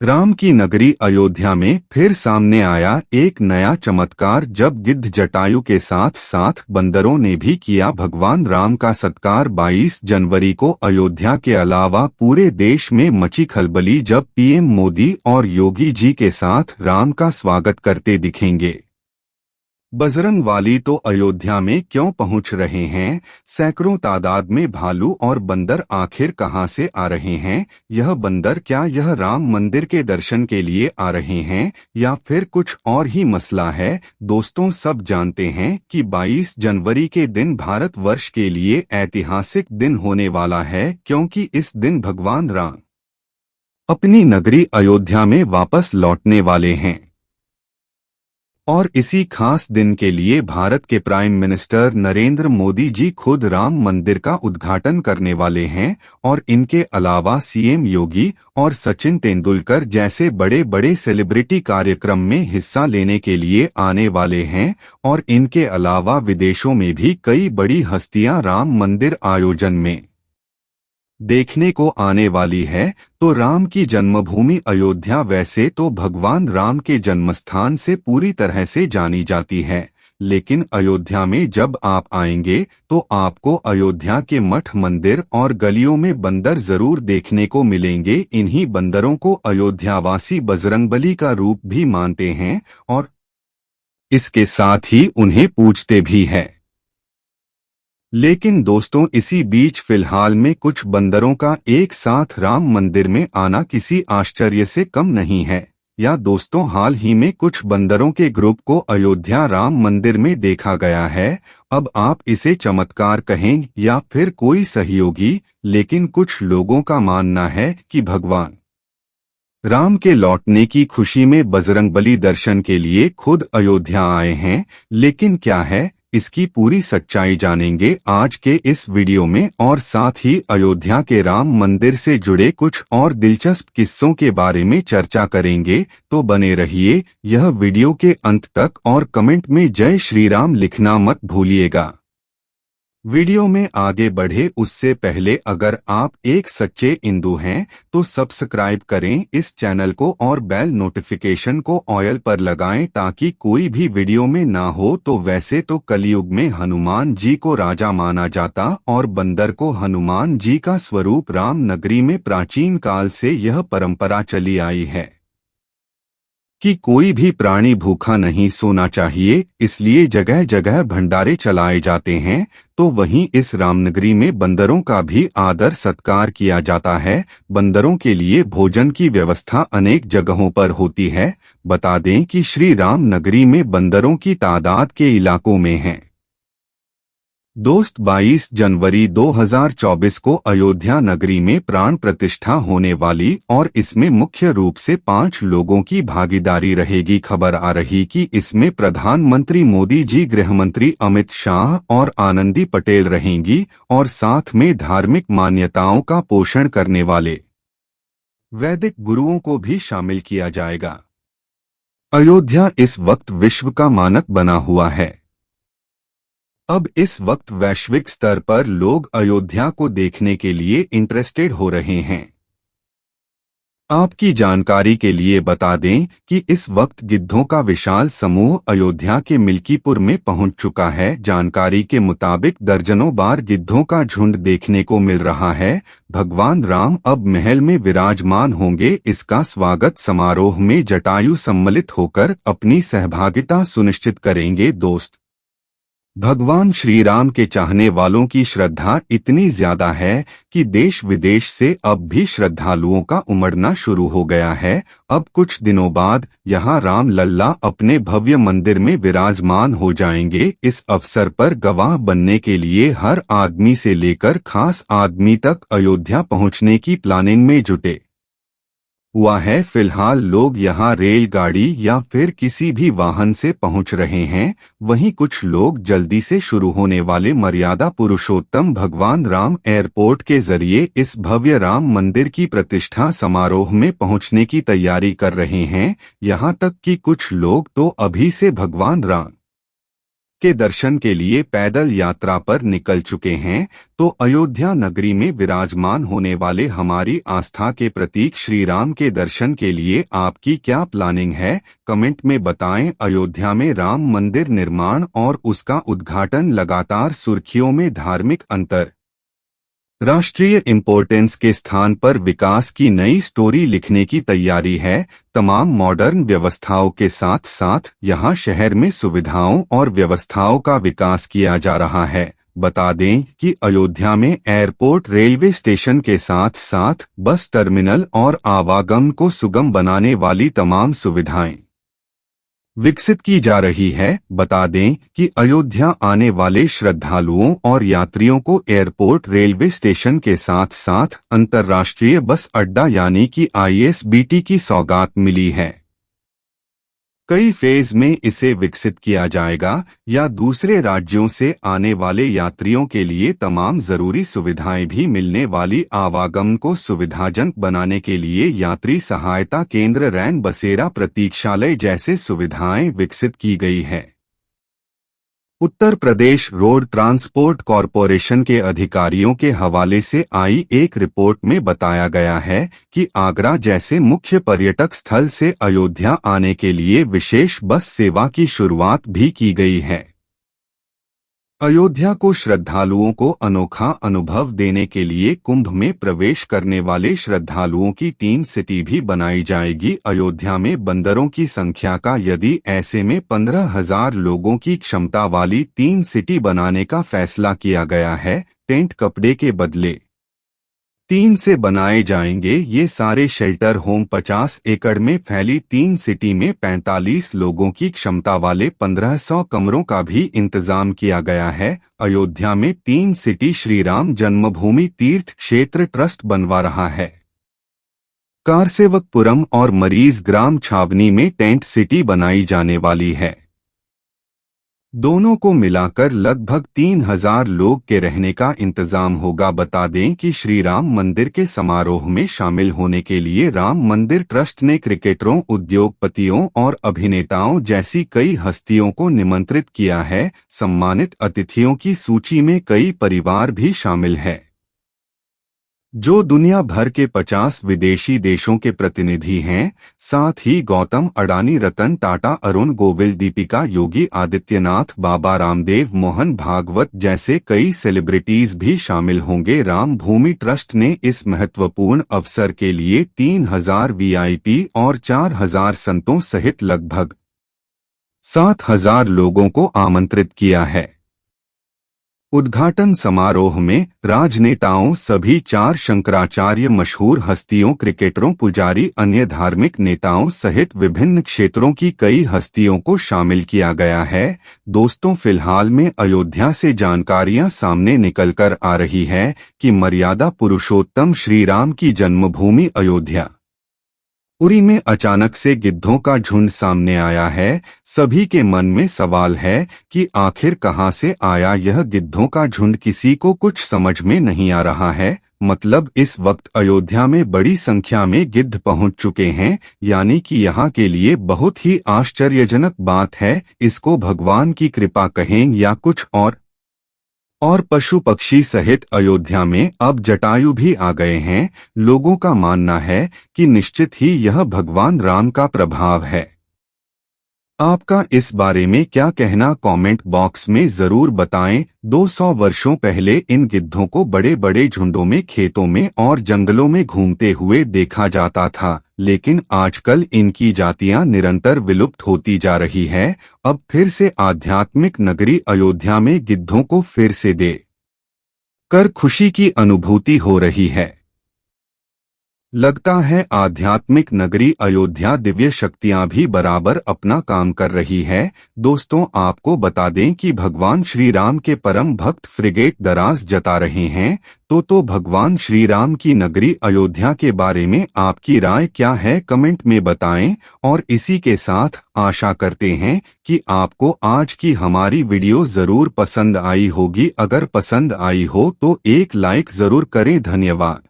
राम की नगरी अयोध्या में फिर सामने आया एक नया चमत्कार जब गिद्ध जटायु के साथ साथ बंदरों ने भी किया भगवान राम का सत्कार। 22 जनवरी को अयोध्या के अलावा पूरे देश में मची खलबली जब पीएम मोदी और योगी जी के साथ राम का स्वागत करते दिखेंगे। बजरंगवाली तो अयोध्या में क्यों पहुंच रहे हैं? सैकड़ों तादाद में भालू और बंदर आखिर कहां से आ रहे हैं? यह बंदर क्या यह राम मंदिर के दर्शन के लिए आ रहे हैं या फिर कुछ और ही मसला है? दोस्तों, सब जानते हैं कि 22 जनवरी के दिन भारतवर्ष के लिए ऐतिहासिक दिन होने वाला है, क्योंकि इस दिन भगवान राम अपनी नगरी अयोध्या में वापस लौटने वाले हैं। और इसी खास दिन के लिए भारत के प्राइम मिनिस्टर नरेंद्र मोदी जी खुद राम मंदिर का उद्घाटन करने वाले हैं और इनके अलावा सीएम योगी और सचिन तेंदुलकर जैसे बड़े बड़े सेलिब्रिटी कार्यक्रम में हिस्सा लेने के लिए आने वाले हैं। और इनके अलावा विदेशों में भी कई बड़ी हस्तियां राम मंदिर आयोजन में देखने को आने वाली है। तो राम की जन्मभूमि अयोध्या वैसे तो भगवान राम के जन्मस्थान से पूरी तरह से जानी जाती है, लेकिन अयोध्या में जब आप आएंगे तो आपको अयोध्या के मठ, मंदिर और गलियों में बंदर जरूर देखने को मिलेंगे। इन्हीं बंदरों को अयोध्यावासी बजरंगबली का रूप भी मानते हैं और इसके साथ ही उन्हें पूजते भी हैं। लेकिन दोस्तों, इसी बीच फिलहाल में कुछ बंदरों का एक साथ राम मंदिर में आना किसी आश्चर्य से कम नहीं है। या दोस्तों, हाल ही में कुछ बंदरों के ग्रुप को अयोध्या राम मंदिर में देखा गया है। अब आप इसे चमत्कार कहें या फिर कोई सहयोगी, लेकिन कुछ लोगों का मानना है कि भगवान राम के लौटने की खुशी में बजरंगबली दर्शन के लिए खुद अयोध्या आए हैं। लेकिन क्या है इसकी पूरी सच्चाई जानेंगे आज के इस वीडियो में, और साथ ही अयोध्या के राम मंदिर से जुड़े कुछ और दिलचस्प किस्सों के बारे में चर्चा करेंगे। तो बने रहिए यह वीडियो के अंत तक और कमेंट में जय श्री राम लिखना मत भूलिएगा। वीडियो में आगे बढ़े उससे पहले अगर आप एक सच्चे हिंदू हैं तो सब्सक्राइब करें इस चैनल को और बेल नोटिफिकेशन को ऑयल पर लगाएं ताकि कोई भी वीडियो में ना हो। तो वैसे तो कलयुग में हनुमान जी को राजा माना जाता और बंदर को हनुमान जी का स्वरूप राम नगरी में प्राचीन काल से यह परंपरा चली आई है कि कोई भी प्राणी भूखा नहीं सोना चाहिए, इसलिए जगह जगह भंडारे चलाए जाते हैं। तो वहीं इस रामनगरी में बंदरों का भी आदर सत्कार किया जाता है। बंदरों के लिए भोजन की व्यवस्था अनेक जगहों पर होती है। बता दें कि श्री राम नगरी में बंदरों की तादाद के इलाकों में है। दोस्त, 22 जनवरी 2024 को अयोध्या नगरी में प्राण प्रतिष्ठा होने वाली और इसमें मुख्य रूप से 5 लोगों की भागीदारी रहेगी। खबर आ रही कि इसमें प्रधानमंत्री मोदी जी, गृहमंत्री अमित शाह और आनंदी पटेल रहेंगी और साथ में धार्मिक मान्यताओं का पोषण करने वाले वैदिक गुरुओं को भी शामिल किया जाएगा। अयोध्या इस वक्त विश्व का मानक बना हुआ है। अब इस वक्त वैश्विक स्तर पर लोग अयोध्या को देखने के लिए इंटरेस्टेड हो रहे हैं। आपकी जानकारी के लिए बता दें कि इस वक्त गिद्धों का विशाल समूह अयोध्या के मिल्कीपुर में पहुंच चुका है। जानकारी के मुताबिक दर्जनों बार गिद्धों का झुंड देखने को मिल रहा है। भगवान राम अब महल में विराजमान होंगे। इसका स्वागत समारोह में जटायु सम्मिलित होकर अपनी सहभागिता सुनिश्चित करेंगे। दोस्त, भगवान श्री राम के चाहने वालों की श्रद्धा इतनी ज्यादा है कि देश विदेश से अब भी श्रद्धालुओं का उमड़ना शुरू हो गया है। अब कुछ दिनों बाद यहाँ राम लल्ला अपने भव्य मंदिर में विराजमान हो जाएंगे। इस अवसर पर गवाह बनने के लिए हर आदमी से लेकर खास आदमी तक अयोध्या पहुँचने की प्लानिंग में जुटे हुआ है। फिलहाल लोग यहाँ रेलगाड़ी या फिर किसी भी वाहन से पहुँच रहे हैं। वहीं कुछ लोग जल्दी से शुरू होने वाले मर्यादा पुरुषोत्तम भगवान राम एयरपोर्ट के जरिए इस भव्य राम मंदिर की प्रतिष्ठा समारोह में पहुँचने की तैयारी कर रहे हैं। यहाँ तक कि कुछ लोग तो अभी से भगवान राम के दर्शन के लिए पैदल यात्रा पर निकल चुके हैं, तो अयोध्या नगरी में विराजमान होने वाले हमारी आस्था के प्रतीक श्री राम के दर्शन के लिए आपकी क्या प्लानिंग है, कमेंट में बताएं। अयोध्या में राम मंदिर निर्माण और उसका उद्घाटन लगातार सुर्खियों में। धार्मिक अंतर राष्ट्रीय इम्पोर्टेंस के स्थान पर विकास की नई स्टोरी लिखने की तैयारी है। तमाम मॉडर्न व्यवस्थाओं के साथ साथ यहां शहर में सुविधाओं और व्यवस्थाओं का विकास किया जा रहा है। बता दें कि अयोध्या में एयरपोर्ट, रेलवे स्टेशन के साथ साथ बस टर्मिनल और आवागमन को सुगम बनाने वाली तमाम सुविधाएं विकसित की जा रही है। बता दें कि अयोध्या आने वाले श्रद्धालुओं और यात्रियों को एयरपोर्ट, रेलवे स्टेशन के साथ साथ अंतर्राष्ट्रीय बस अड्डा यानी कि ISBT की सौगात मिली है। कई फेज में इसे विकसित किया जाएगा या दूसरे राज्यों से आने वाले यात्रियों के लिए तमाम जरूरी सुविधाएं भी मिलने वाली आवागमन को सुविधाजनक बनाने के लिए यात्री सहायता केंद्र, रैन बसेरा, प्रतीक्षालय जैसे सुविधाएं विकसित की गई है। Uttar Pradesh road transport corporation के अधिकारियों के हवाले से आई एक रिपोर्ट में बताया गया है कि आगरा जैसे मुख्य पर्यटक स्थल से अयोध्या आने के लिए विशेष बस सेवा की शुरुआत भी की गई है। अयोध्या को श्रद्धालुओं को अनोखा अनुभव देने के लिए कुंभ में प्रवेश करने वाले श्रद्धालुओं की 3 सिटी भी बनाई जाएगी। अयोध्या में बंदरों की संख्या का यदि ऐसे में 15,000 लोगों की क्षमता वाली 3 सिटी बनाने का फैसला किया गया है। टेंट कपड़े के बदले 3 से बनाए जाएंगे ये सारे शेल्टर होम। 50 एकड़ में फैली 3 सिटी में 45 लोगों की क्षमता वाले 1500 कमरों का भी इंतजाम किया गया है। अयोध्या में 3 सिटी श्री राम जन्मभूमि तीर्थ क्षेत्र ट्रस्ट बनवा रहा है। कारसेवकपुरम और मरीज ग्राम छावनी में टेंट सिटी बनाई जाने वाली है। दोनों को मिलाकर लगभग 3000 लोग के रहने का इंतजाम होगा। बता दें कि श्री राम मंदिर के समारोह में शामिल होने के लिए राम मंदिर ट्रस्ट ने क्रिकेटरों, उद्योगपतियों और अभिनेताओं जैसी कई हस्तियों को निमंत्रित किया है। सम्मानित अतिथियों की सूची में कई परिवार भी शामिल है, जो दुनिया भर के 50 विदेशी देशों के प्रतिनिधि हैं। साथ ही गौतम अडानी, रतन टाटा, अरुण गोविल, दीपिका, योगी आदित्यनाथ, बाबा रामदेव, मोहन भागवत जैसे कई सेलिब्रिटीज भी शामिल होंगे। राम भूमि ट्रस्ट ने इस महत्वपूर्ण अवसर के लिए 3000 VIP और 4000 संतों सहित लगभग 7000 लोगों को आमंत्रित किया है। उद्घाटन समारोह में राजनेताओं, सभी 4 शंकराचार्य, मशहूर हस्तियों, क्रिकेटरों, पुजारी, अन्य धार्मिक नेताओं सहित विभिन्न क्षेत्रों की कई हस्तियों को शामिल किया गया है। दोस्तों, फिलहाल में अयोध्या से जानकारियां सामने निकलकर आ रही है कि मर्यादा पुरुषोत्तम श्री राम की जन्मभूमि अयोध्या उरी में अचानक से गिद्धों का झुंड सामने आया है। सभी के मन में सवाल है कि आखिर कहां से आया यह गिद्धों का झुंड। किसी को कुछ समझ में नहीं आ रहा है। मतलब इस वक्त अयोध्या में बड़ी संख्या में गिद्ध पहुंच चुके हैं, यानी कि यहाँ के लिए बहुत ही आश्चर्यजनक बात है। इसको भगवान की कृपा कहें या कुछ और पशु पक्षी सहित अयोध्या में अब जटायु भी आ गए हैं। लोगों का मानना है कि निश्चित ही यह भगवान राम का प्रभाव है। आपका इस बारे में क्या कहना, कमेंट बॉक्स में जरूर बताएं। 200 वर्षों पहले इन गिद्धों को बड़े बड़े झुंडों में खेतों में और जंगलों में घूमते हुए देखा जाता था, लेकिन आजकल इनकी जातियां निरंतर विलुप्त होती जा रही है। अब फिर से आध्यात्मिक नगरी अयोध्या में गिद्धों को फिर से कर खुशी की अनुभूति हो रही है। लगता है आध्यात्मिक नगरी अयोध्या दिव्य शक्तियां भी बराबर अपना काम कर रही है। दोस्तों, आपको बता दें कि भगवान श्री राम के परम भक्त फ्रिगेट दराज जता रहे हैं। तो भगवान श्री राम की नगरी अयोध्या के बारे में आपकी राय क्या है, कमेंट में बताएं। और इसी के साथ आशा करते हैं कि आपको आज की हमारी वीडियो जरूर पसंद आई होगी। अगर पसंद आई हो तो एक लाइक जरूर करें। धन्यवाद।